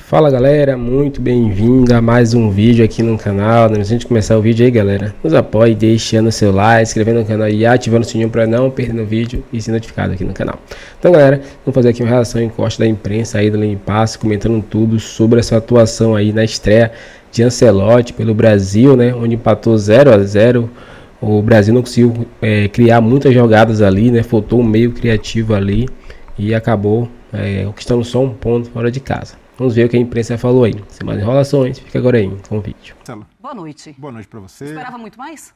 Fala galera, muito bem-vindo a mais um vídeo aqui no canal. Antes de começar o vídeo aí galera, nos apoie deixando o seu like, inscrevendo no canal e ativando o sininho para não perder o vídeo e ser notificado aqui no canal. Então galera, vamos fazer aqui uma relação em corte da imprensa aí do Linha de Passe, comentando tudo sobre essa atuação aí na estreia de Ancelotti pelo Brasil, né, onde empatou 0-0. O Brasil não conseguiu criar muitas jogadas ali, né, faltou um meio criativo ali e acabou conquistando só um ponto fora de casa. Vamos ver o que a imprensa falou aí. Sem mais enrolações, fica agora aí com o vídeo. Boa noite. Boa noite para você. Esperava muito mais?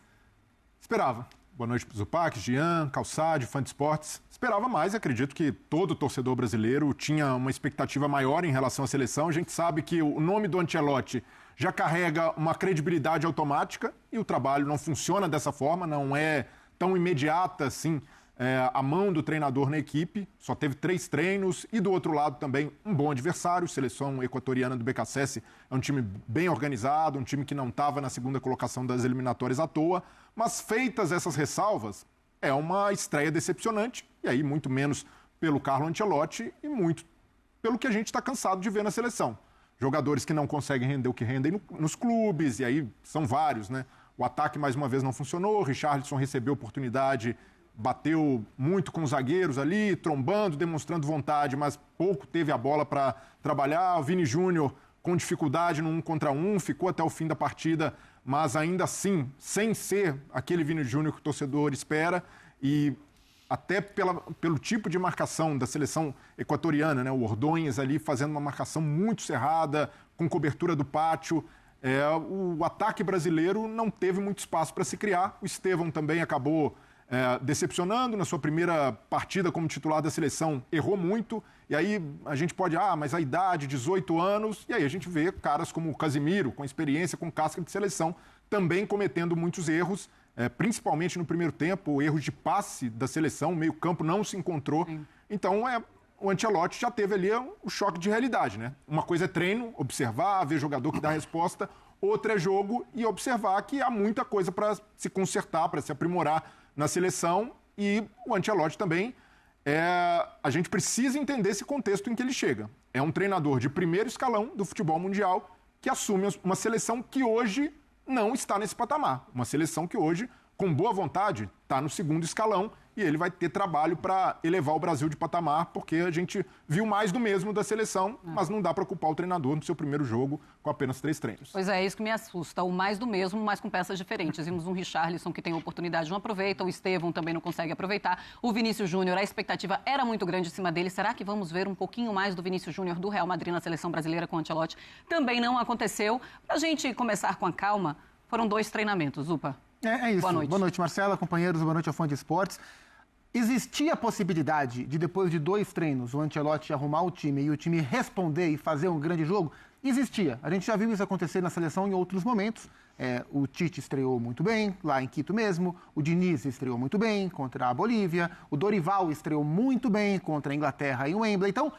Esperava. Boa noite para o Zupac, Jean, Calçade, Fã de Esportes. Esperava mais, acredito que todo torcedor brasileiro tinha uma expectativa maior em relação à seleção. A gente sabe que o nome do Ancelotti já carrega uma credibilidade automática e o trabalho não funciona dessa forma, não é tão imediata assim a mão do treinador na equipe. Só teve 3 treinos e do outro lado também um bom adversário. Seleção equatoriana do BKSS é um time bem organizado, um time que não estava na segunda colocação das eliminatórias à toa, mas feitas essas ressalvas, é uma estreia decepcionante, e aí muito menos pelo Carlo Ancelotti e muito pelo que a gente está cansado de ver na seleção. Jogadores que não conseguem render o que rendem nos clubes, e aí são vários, né? O ataque mais uma vez não funcionou, Richarlison recebeu oportunidade, bateu muito com os zagueiros ali, trombando, demonstrando vontade, mas pouco teve a bola para trabalhar. O Vini Júnior com dificuldade no 1 contra 1, ficou até o fim da partida, mas ainda assim, sem ser aquele Vini Júnior que o torcedor espera, e até pelo tipo de marcação da seleção equatoriana, né? O Ordonhas ali fazendo uma marcação muito cerrada, com cobertura do pátio. O ataque brasileiro não teve muito espaço para se criar. O Estevão também acabou decepcionando na sua primeira partida como titular da seleção, errou muito, e aí a gente pode, mas a idade, 18 anos, e aí a gente vê caras como o Casimiro, com experiência, com casca de seleção, também cometendo muitos erros, principalmente no primeiro tempo, erros de passe da seleção, o meio-campo não se encontrou. Sim. Então o Ancelotti já teve ali o choque de realidade, né? Uma coisa é treino, observar, ver jogador que dá resposta, outra é jogo e observar que há muita coisa para se consertar, para se aprimorar na seleção, e o Ancelotti também, a gente precisa entender esse contexto em que ele chega. É um treinador de primeiro escalão do futebol mundial que assume uma seleção que hoje não está nesse patamar. Uma seleção que hoje, com boa vontade, está no segundo escalão, e ele vai ter trabalho para elevar o Brasil de patamar, porque a gente viu mais do mesmo da seleção, mas não dá para culpar o treinador no seu primeiro jogo com apenas 3 treinos. Pois é isso que me assusta, o mais do mesmo, mas com peças diferentes. Vimos um Richarlison que tem oportunidade, não aproveita, o Estevão também não consegue aproveitar, o Vinícius Júnior, a expectativa era muito grande em cima dele. Será que vamos ver um pouquinho mais do Vinícius Júnior do Real Madrid na seleção brasileira com o Ancelotti? Também não aconteceu. Para a gente começar com a calma, foram 2 treinamentos, Zupa. É isso. Boa noite, Marcela, companheiros, boa noite ao Fã de Esportes. Existia a possibilidade de, depois de 2 treinos, o Ancelotti arrumar o time e o time responder e fazer um grande jogo? Existia. A gente já viu isso acontecer na seleção em outros momentos. O Tite estreou muito bem, lá em Quito mesmo. O Diniz estreou muito bem contra a Bolívia. O Dorival estreou muito bem contra a Inglaterra em Wembley. Então,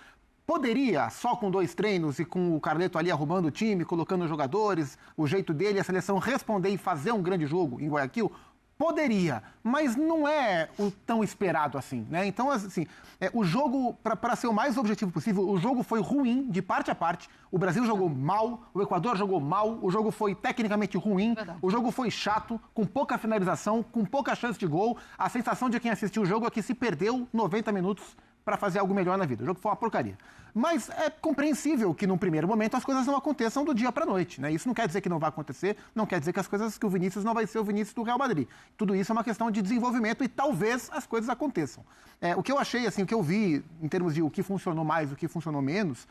poderia, só com 2 treinos e com o Carleto ali arrumando o time, colocando os jogadores, o jeito dele, a seleção responder e fazer um grande jogo em Guayaquil? Poderia, mas não é o tão esperado assim, né? Então, assim, o jogo, para ser o mais objetivo possível, o jogo foi ruim de parte a parte. O Brasil jogou mal, o Equador jogou mal, o jogo foi tecnicamente ruim, o jogo foi chato, com pouca finalização, com pouca chance de gol. A sensação de quem assistiu o jogo é que se perdeu 90 minutos para fazer algo melhor na vida. O jogo foi uma porcaria. Mas é compreensível que, num primeiro momento, as coisas não aconteçam do dia para a noite, né? Isso não quer dizer que não vai acontecer, não quer dizer que o Vinícius não vai ser o Vinícius do Real Madrid. Tudo isso é uma questão de desenvolvimento e talvez as coisas aconteçam. O que eu achei, assim, o que eu vi em termos de o que funcionou mais, o que funcionou menos,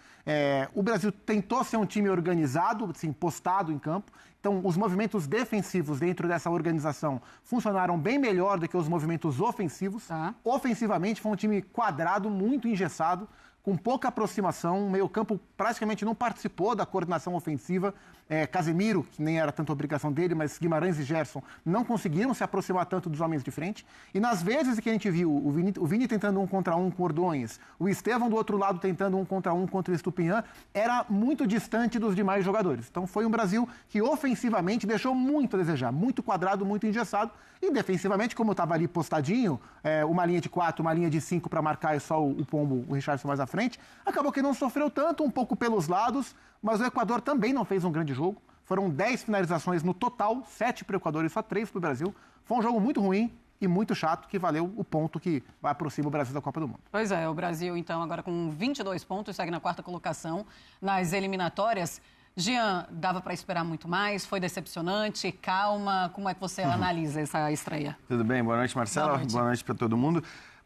o Brasil tentou ser um time organizado, assim, postado em campo. Então, os movimentos defensivos dentro dessa organização funcionaram bem melhor do que os movimentos ofensivos. Ofensivamente, foi um time quadrado, muito engessado, com pouca aproximação, o meio-campo praticamente não participou da coordenação ofensiva. Casemiro, que nem era tanta obrigação dele, mas Guimarães e Gerson não conseguiram se aproximar tanto dos homens de frente. E nas vezes que a gente viu o Vini tentando 1 contra 1 com o Ordonhas, o Estevão do outro lado tentando 1 contra 1 contra o Estupiñán, era muito distante dos demais jogadores. Então foi um Brasil que ofensivamente deixou muito a desejar, muito quadrado, muito engessado. E defensivamente, como estava ali postadinho, uma linha de 4, uma linha de 5 para marcar e só o Pombo, o Richarlison mais à frente, frente. Acabou que não sofreu tanto, um pouco pelos lados, mas o Equador também não fez um grande jogo. Foram 10 finalizações no total, 7 para o Equador e só 3 para o Brasil. Foi um jogo muito ruim e muito chato, que valeu o ponto que aproxima o Brasil da Copa do Mundo. Pois é, o Brasil, então, agora com 22 pontos, segue na 4ª colocação nas eliminatórias. Jean, dava para esperar muito mais? Foi decepcionante? Calma? Como é que você analisa essa estreia? Tudo bem? Boa noite, Marcela. Boa noite para todo mundo.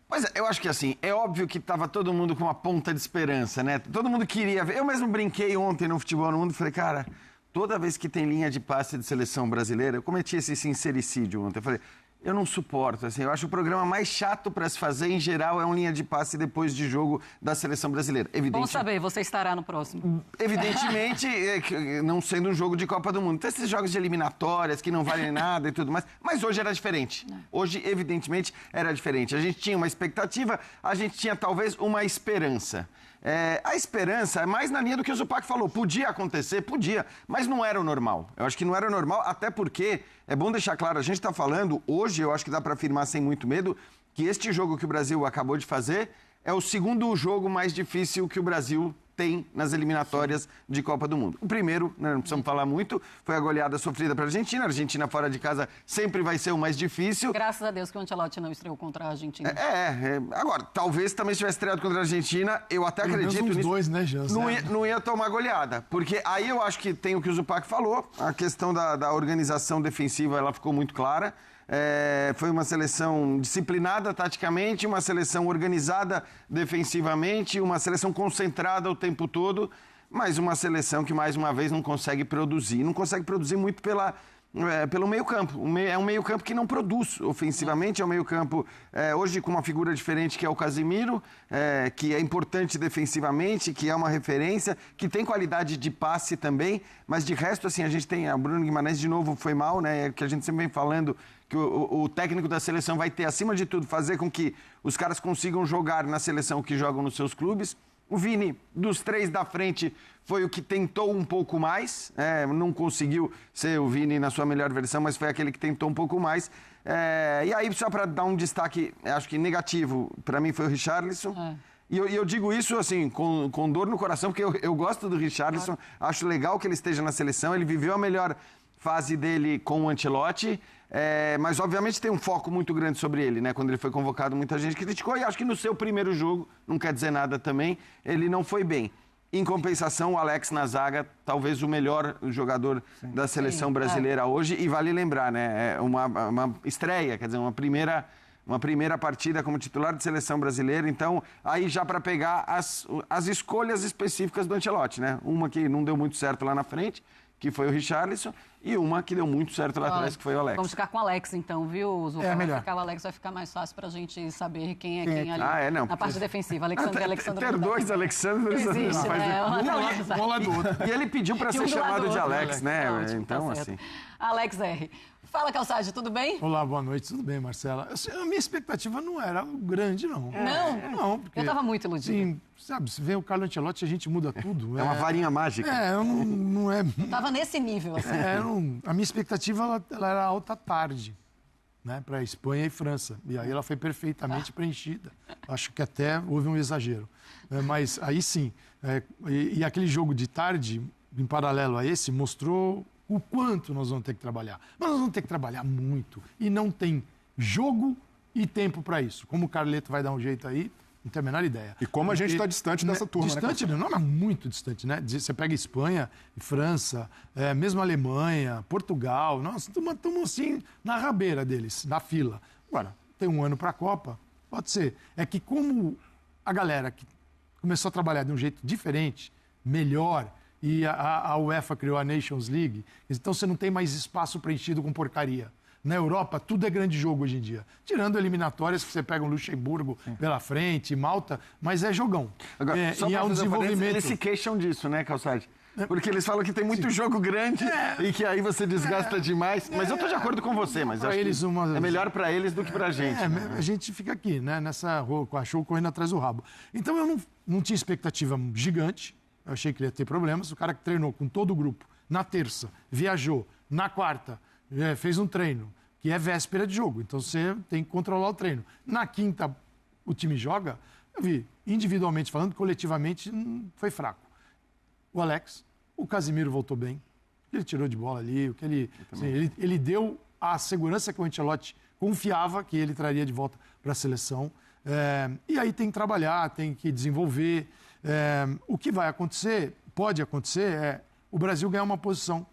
Pois é, eu acho que assim, é óbvio que estava todo mundo com uma ponta de esperança, né? Todo mundo queria ver. Eu mesmo brinquei ontem no Futebol no Mundo e falei, cara, toda vez que tem linha de passe de seleção brasileira, eu cometi esse sincericídio ontem. Eu falei, eu não suporto, assim, eu acho o programa mais chato para se fazer, em geral, é um linha de passe depois de jogo da seleção brasileira. Bom saber, você estará no próximo. Evidentemente, não sendo um jogo de Copa do Mundo. Tem esses jogos de eliminatórias que não valem nada e tudo mais, mas hoje era diferente. Hoje, evidentemente, era diferente. A gente tinha uma expectativa, a gente tinha talvez uma esperança. A esperança é mais na linha do que o Zupac falou. Podia acontecer, podia, mas não era o normal. Eu acho que não era o normal, até porque, é bom deixar claro, a gente está falando, hoje eu acho que dá para afirmar sem muito medo, que este jogo que o Brasil acabou de fazer é o segundo jogo mais difícil que o Brasil tem nas eliminatórias de Copa do Mundo. O primeiro, né, não precisamos falar muito, foi a goleada sofrida para a Argentina. A Argentina fora de casa sempre vai ser o mais difícil. Graças a Deus que o Ancelotti não estreou contra a Argentina. Agora, talvez também se tivesse estreado contra a Argentina, eu até acredito nisso. Dois, né, Jans? Não ia tomar goleada, porque aí eu acho que tem o que o Zupac falou, a questão da organização defensiva, ela ficou muito clara. Foi uma seleção disciplinada taticamente, uma seleção organizada defensivamente, uma seleção concentrada o tempo todo, mas uma seleção que, mais uma vez, não consegue produzir. Não consegue produzir muito pelo meio-campo. É um meio-campo que não produz ofensivamente, é um meio-campo hoje com uma figura diferente, que é o Casemiro, que é importante defensivamente, que é uma referência, que tem qualidade de passe também, mas de resto, assim, a gente tem a Bruno Guimarães, de novo, foi mal, né? Que a gente sempre vem falando que o técnico da seleção vai ter, acima de tudo, fazer com que os caras consigam jogar na seleção que jogam nos seus clubes. O Vini, dos 3 da frente, foi o que tentou um pouco mais, não conseguiu ser o Vini na sua melhor versão, mas foi aquele que tentou um pouco mais. E aí, só para dar um destaque, acho que negativo, para mim foi o Richarlison. E eu digo isso assim, com dor no coração, porque eu gosto do Richarlison, acho legal que ele esteja na seleção, ele viveu a melhor fase dele com o Ancelotti, mas obviamente tem um foco muito grande sobre ele, né? Quando ele foi convocado, muita gente criticou, e acho que no seu primeiro jogo, não quer dizer nada também, ele não foi bem. Em compensação, o Alex na zaga, talvez o melhor jogador da seleção brasileira hoje, e vale lembrar, né? É uma estreia, quer dizer, uma primeira partida como titular de seleção brasileira, então aí já para pegar as escolhas específicas do Ancelotti, né? Uma que não deu muito certo lá na frente, que foi o Richarlison, e uma que deu muito certo lá atrás, que foi o Alex. Vamos ficar com o Alex, então, viu, Zupa? Melhor. O Alex vai ficar mais fácil pra gente saber quem é quem ali na parte defensiva. Alexandre e Alexandre. Ter dois Alexandres... Não existe, né? Um lado do outro. E ele pediu para ser chamado de Alex, né? Ótimo, então, tá certo. assim... Alex R. Fala, Calçade, tudo bem? Olá, boa noite, tudo bem, Marcela? A minha expectativa não era grande, não. Não? Porque, eu tava muito iludida. Sim, sabe, se vem o Carlo Ancelotti, a gente muda tudo. É uma varinha mágica. Não é... Tava nesse nível, assim. A minha expectativa, ela era alta tarde, né, para Espanha e França. E aí ela foi perfeitamente preenchida. Acho que até houve um exagero. Mas aí sim. E aquele jogo de tarde, em paralelo a esse, mostrou o quanto nós vamos ter que trabalhar. Mas nós vamos ter que trabalhar muito. E não tem jogo e tempo para isso. Como o Carleto vai dar um jeito aí, não tenho a menor ideia. E como a gente está distante dessa turma, distante, né? Não, mas muito distante, né? Você pega Espanha, França, mesmo Alemanha, Portugal, nós estamos assim na rabeira deles, na fila. Agora, tem um ano para a Copa, pode ser. É que como a galera que começou a trabalhar de um jeito diferente, melhor, e a UEFA criou a Nations League, então você não tem mais espaço preenchido com porcaria. Na Europa, tudo é grande jogo hoje em dia. Tirando eliminatórias, que você pega um Luxemburgo pela frente, Malta, mas é jogão. Agora, só e há um desenvolvimento. Eles se queixam disso, né, Calçade? Porque eles falam que tem muito jogo grande e que aí você desgasta demais. Mas eu estou de acordo com você, mas acho que é melhor para eles do que para a gente. A gente fica aqui, né, nessa rua, com a show correndo atrás do rabo. Então eu não tinha expectativa gigante, eu achei que ele ia ter problemas. O cara que treinou com todo o grupo na terça, viajou, na quarta, fez um treino, que é véspera de jogo, então você tem que controlar o treino. Na quinta, o time joga, Eu vi, individualmente falando, coletivamente, foi fraco. O Alex, o Casimiro voltou bem, ele tirou de bola ali, o que ele deu a segurança que o Ancelotti confiava que ele traria de volta para a seleção. E aí tem que trabalhar, tem que desenvolver. O que vai acontecer, pode acontecer, é o Brasil ganhar uma posição,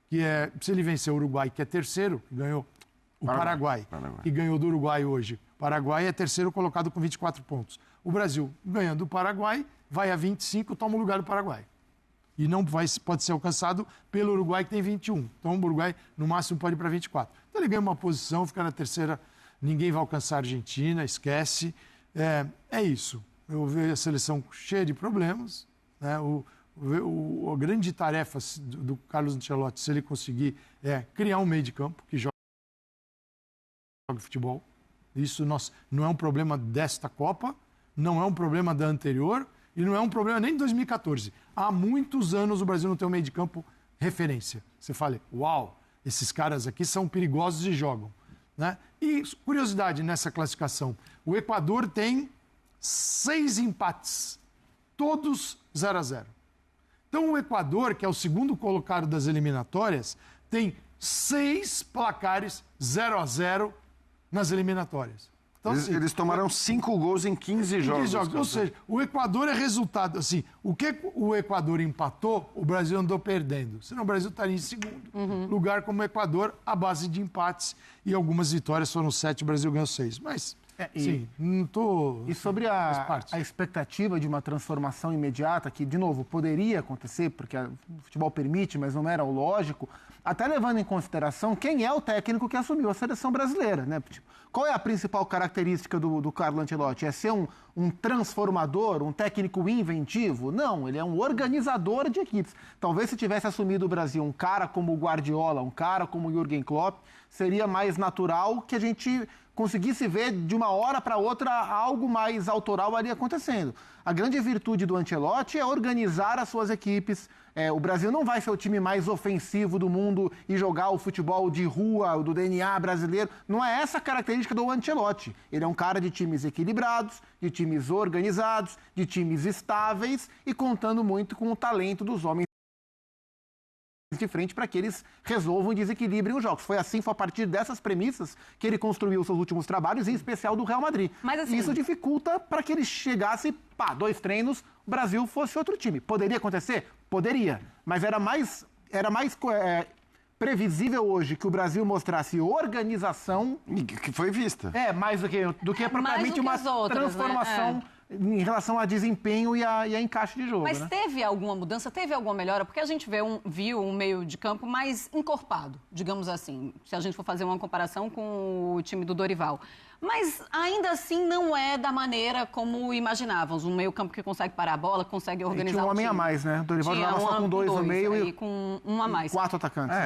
que é, se ele vencer o Uruguai, que é terceiro, que ganhou o Paraguai, que ganhou do Uruguai hoje. O Paraguai é terceiro colocado com 24 pontos. O Brasil, ganhando do Paraguai, vai a 25, toma o lugar do Paraguai. E não pode ser alcançado pelo Uruguai, que tem 21. Então, o Uruguai, no máximo, pode ir para 24. Então, ele ganha uma posição, fica na terceira, ninguém vai alcançar a Argentina, esquece. É isso. Eu vejo a seleção cheia de problemas. Né? A grande tarefa do Carlos Ancelotti, se ele conseguir, é criar um meio de campo que jogue futebol. Isso não é um problema desta Copa, não é um problema da anterior e não é um problema nem de 2014. Há muitos anos o Brasil não tem um meio de campo referência. Você fala, uau, esses caras aqui são perigosos e jogam. Né? E, curiosidade nessa classificação, o Equador tem 6 empates, todos 0-0. Então, o Equador, que é o segundo colocado das eliminatórias, tem 6 placares 0-0 nas eliminatórias. Então, eles tomaram 5 gols em 15 jogos. Ou seja, o Equador é resultado. Assim, o que o Equador empatou, o Brasil andou perdendo. Senão o Brasil estaria em segundo lugar como o Equador, à base de empates. E algumas vitórias, foram 7, o Brasil ganhou 6. Mas, sim, não estou... E sobre a expectativa de uma transformação imediata, que, de novo, poderia acontecer, porque o futebol permite, mas não era o lógico, até levando em consideração quem é o técnico que assumiu a seleção brasileira, né? Qual é a principal característica do Carlo Ancelotti? É ser um transformador, um técnico inventivo? Não, ele é um organizador de equipes. Talvez se tivesse assumido o Brasil um cara como o Guardiola, um cara como o Jürgen Klopp, seria mais natural que a gente conseguisse ver de uma hora para outra algo mais autoral ali acontecendo. A grande virtude do Ancelotti é organizar as suas equipes. O Brasil não vai ser o time mais ofensivo do mundo e jogar o futebol de rua, do DNA brasileiro. Não é essa a característica do Ancelotti. Ele é um cara de times equilibrados, de times organizados, de times estáveis e contando muito com o talento dos homens de frente para que eles resolvam e desequilibrem os jogos. Foi a partir dessas premissas que ele construiu os seus últimos trabalhos, em especial do Real Madrid. Mas, assim, isso dificulta para que ele chegasse, 2 treinos, o Brasil fosse outro time. Poderia acontecer? Poderia. Mas era mais previsível hoje que o Brasil mostrasse organização... Que foi vista. Mais do que propriamente uma transformação... Né? Em relação a desempenho e a encaixe de jogo. Mas teve alguma mudança, teve alguma melhora? Porque a gente viu um meio de campo mais encorpado, digamos assim, se a gente for fazer uma comparação com o time do Dorival. Mas ainda assim não é da maneira como imaginávamos. Um meio campo que consegue parar a bola, consegue organizar o time. Tinha um homem a mais, né? O Dorival jogava só com 2 no meio e com 1 a mais. 4 atacantes.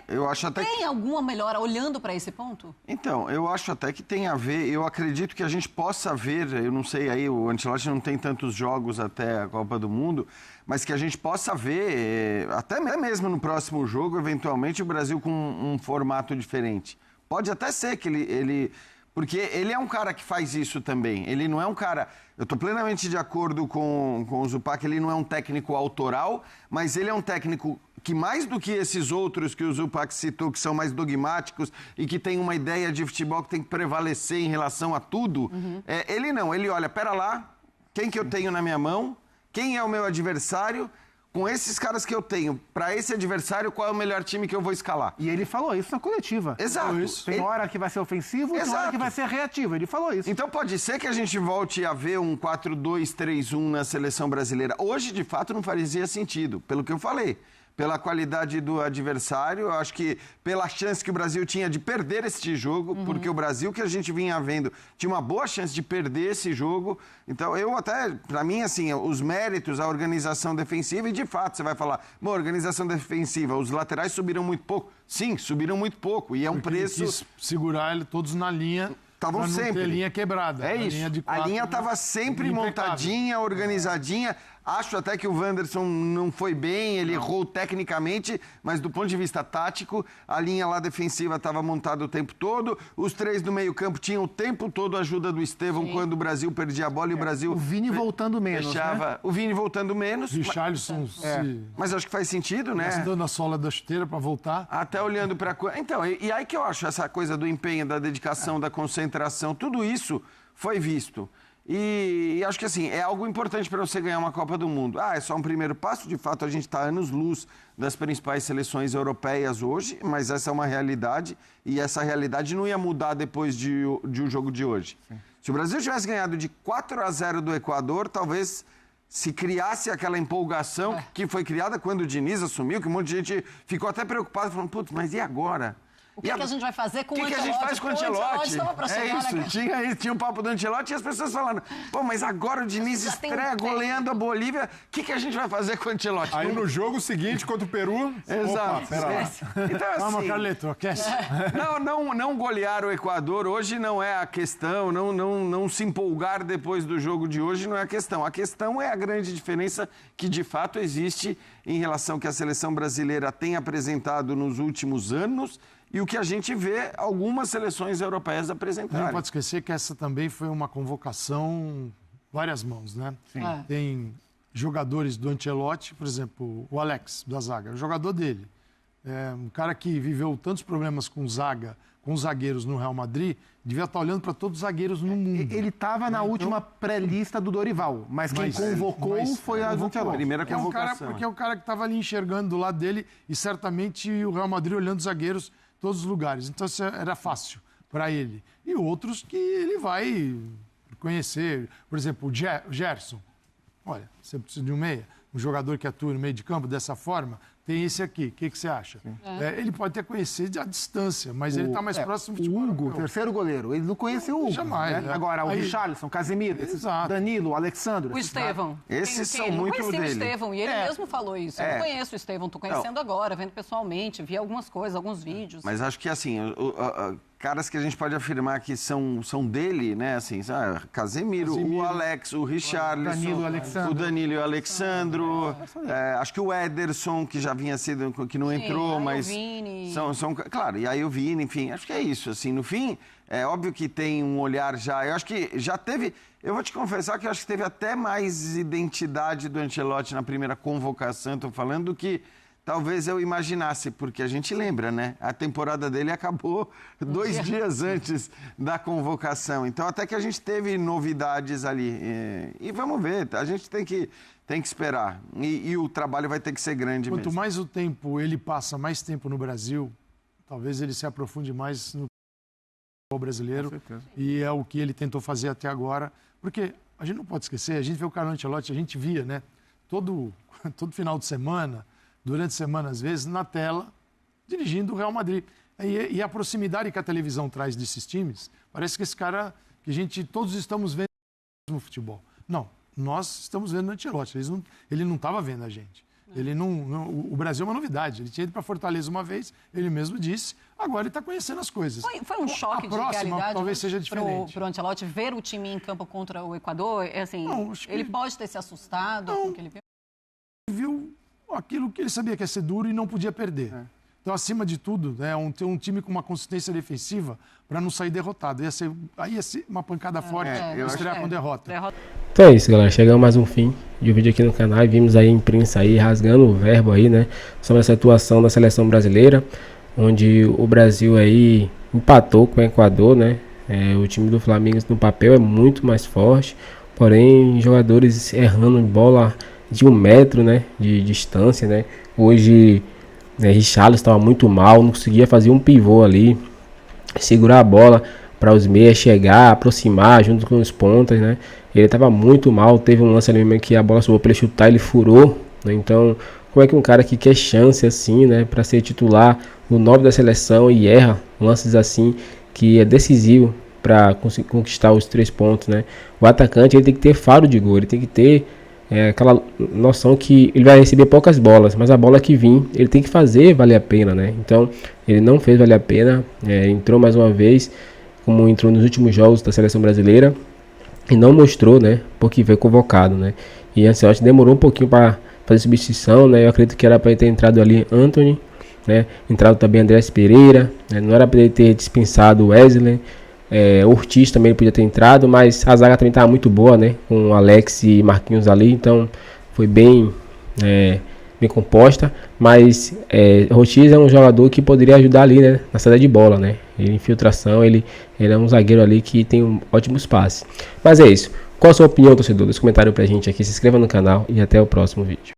Eu acho até tem alguma melhora olhando para esse ponto? Então, eu acho até que tem a ver. Eu acredito que a gente possa ver, eu não sei aí, o Ancelotti não tem tantos jogos até a Copa do Mundo, mas que a gente possa ver, até mesmo no próximo jogo, eventualmente, o Brasil com um formato diferente. Pode até ser que ele porque ele é um cara que faz isso também. Ele não é um cara... Eu estou plenamente de acordo com o Zupac, ele não é um técnico autoral, mas ele é um técnico que, mais do que esses outros que o Zupac citou, que são mais dogmáticos e que tem uma ideia de futebol que tem que prevalecer em relação a tudo, ele não. Ele olha, pera lá, quem que eu tenho na minha mão? Quem é o meu adversário? Com esses caras que eu tenho, para esse adversário, qual é o melhor time que eu vou escalar? E ele falou isso na coletiva. Exato. Tem hora que vai ser ofensivo, tem hora que vai ser reativo. Ele falou isso. Então pode ser que a gente volte a ver um 4-2-3-1 na seleção brasileira. Hoje, de fato, não fazia sentido, pelo que eu falei. Pela qualidade do adversário, eu acho que pela chance que o Brasil tinha de perder este jogo, porque o Brasil que a gente vinha vendo tinha uma boa chance de perder esse jogo. Então, eu até, para mim, assim, os méritos, a organização defensiva, e de fato, você vai falar, organização defensiva, os laterais subiram muito pouco. Sim, subiram muito pouco, e é um preço... Ele quis segurar ele todos na linha... Estavam sempre. A linha quebrada. É isso. A linha estava sempre montadinha, organizadinha. Acho até que o Wanderson não foi bem, ele errou tecnicamente, mas do ponto de vista tático, a linha lá defensiva estava montada o tempo todo, os 3 do meio-campo tinham o tempo todo a ajuda do Estevão quando o Brasil perdia a bola e o Brasil... O Vini voltando menos, fechava, né? O Vini voltando menos. Richarlison Mas acho que faz sentido, né? dando a sola da chuteira para voltar. Até olhando para... Então, e aí que eu acho essa coisa do empenho, da dedicação, da concentração, tudo isso foi visto. E acho que assim, é algo importante para você ganhar uma Copa do Mundo. É só um primeiro passo, de fato a gente está anos-luz das principais seleções europeias hoje, mas essa é uma realidade e essa realidade não ia mudar depois de um jogo de hoje. Sim. Se o Brasil tivesse ganhado de 4-0 do Equador, talvez se criasse aquela empolgação que foi criada quando o Diniz assumiu, que um monte de gente ficou até preocupado, falando, putz, mas e agora? O que a gente vai fazer com o Ancelotti? O que a gente faz com o Ancelotti? É isso, tinha o papo do Ancelotti e as pessoas falando, pô, mas agora o Diniz estreia goleando a Bolívia, o que a gente vai fazer com o Ancelotti? Aí no jogo seguinte contra o Peru... Exato. Então, assim, vamos, Carleto, aquece. Não golear o Equador hoje não é a questão, não se empolgar depois do jogo de hoje não é a questão. A questão é a grande diferença que de fato existe em relação ao que a seleção brasileira tem apresentado nos últimos anos e o que a gente vê algumas seleções europeias apresentarem. Não pode esquecer que essa também foi uma convocação várias mãos, né? Sim. Tem jogadores do Ancelotti, por exemplo, o Alex, da zaga, o jogador dele. Um cara que viveu tantos problemas com zaga, com os zagueiros no Real Madrid, devia estar olhando para todos os zagueiros no mundo. Ele estava na última pré-lista do Dorival, mas quem convocou foi a Ancelotti. Primeira convocação. Porque é o cara que estava ali enxergando do lado dele e certamente o Real Madrid olhando os zagueiros todos os lugares. Então, isso era fácil para ele. E outros que ele vai conhecer. Por exemplo, o Gerson. Olha, você precisa de um meia. Um jogador que atua no meio de campo dessa forma. Tem esse aqui. O que você acha? Ele pode até conhecer à distância, mas ele está mais próximo de futebol. O Hugo, terceiro goleiro. Ele não conheceu o Hugo. Jamais. Né? Agora, o Richarlison, Casemiro, Danilo, o Alexandre. O Estevão. Esses são muito dele. Eu conheci o Estevão e ele mesmo falou isso. Eu não conheço o Estevão, estou conhecendo agora, vendo pessoalmente, vi algumas coisas, alguns vídeos. Mas acho que assim, caras que a gente pode afirmar que são dele, né? Assim, Casemiro, o Alex, o Richarlison, o Danilo e o Alexandro. Acho que o Ederson, que já vinha sido, que não entrou, mas... O Vini. Claro, e aí o Vini, enfim, acho que é isso. Assim, no fim, é óbvio que tem um olhar já... Eu acho que já teve... Eu vou te confessar que eu acho que teve até mais identidade do Ancelotti na primeira convocação, estou falando, do que... Talvez eu imaginasse, porque a gente lembra, né? A temporada dele acabou 2 dias antes da convocação. Então, até que a gente teve novidades ali. E vamos ver, a gente tem que esperar. E o trabalho vai ter que ser grande mesmo. Quanto mais o tempo ele passa mais tempo no Brasil, talvez ele se aprofunde mais no futebol brasileiro. Com certeza. E é o que ele tentou fazer até agora. Porque a gente não pode esquecer, a gente vê o Carlo Ancelotti, a gente via, né? Todo final de semana... durante a semana, às vezes, na tela, dirigindo o Real Madrid. E a proximidade que a televisão traz desses times, parece que esse cara, que todos estamos vendo no futebol. Não, nós estamos vendo o Ancelotti, ele não estava vendo a gente. O Brasil é uma novidade, ele tinha ido para Fortaleza uma vez, ele mesmo disse, agora ele está conhecendo as coisas. Foi um choque de realidade talvez seja diferente. Para o Ancelotti ver o time em campo contra o Equador, ele pode ter se assustado com o que ele viu? Ele viu aquilo que ele sabia que ia ser duro e não podia perder. Então, acima de tudo, ter um time com uma consistência defensiva para não sair derrotado. Aí ia ser uma pancada forte estrear com derrota. Então é isso, galera. Chegamos mais um fim de um vídeo aqui no canal e vimos aí a imprensa aí rasgando o verbo aí, né? Sobre essa atuação da seleção brasileira, onde o Brasil aí empatou com o Equador, né? O time do Flamengo no papel é muito mais forte, porém jogadores errando bola de 1 metro, né, de distância, né? Hoje, Richarlison estava muito mal, não conseguia fazer um pivô ali, segurar a bola para os meias chegar, aproximar junto com os pontas, né? Ele estava muito mal, teve um lance ali mesmo que a bola subiu para ele chutar, ele furou, né? Então, como é que um cara que quer chance assim, né, para ser titular, o 9 da seleção e erra lances assim que é decisivo para conquistar os 3 pontos, né? O atacante ele tem que ter faro de gol, ele tem que ter aquela noção que ele vai receber poucas bolas, mas a bola que vir, ele tem que fazer valer a pena, né? Então, ele não fez valer a pena, entrou mais uma vez, como entrou nos últimos jogos da seleção brasileira, e não mostrou, né? Porque foi convocado, né? E Ancelotti demorou um pouquinho para fazer substituição, né? Eu acredito que era para ele ter entrado ali Antony, né? Entrado também Andrés Pereira, né? Não era para ele ter dispensado o Wesley. Ortiz também podia ter entrado, mas a zaga também estava muito boa, né? Com Alex e Marquinhos ali, então foi bem composta. Mas Ortiz é um jogador que poderia ajudar ali, né? Na saída de bola, né? Infiltração, ele é um zagueiro ali que tem ótimos passes. Mas é isso. Qual a sua opinião, torcedor? Deixa um comentário pra gente aqui, se inscreva no canal e até o próximo vídeo.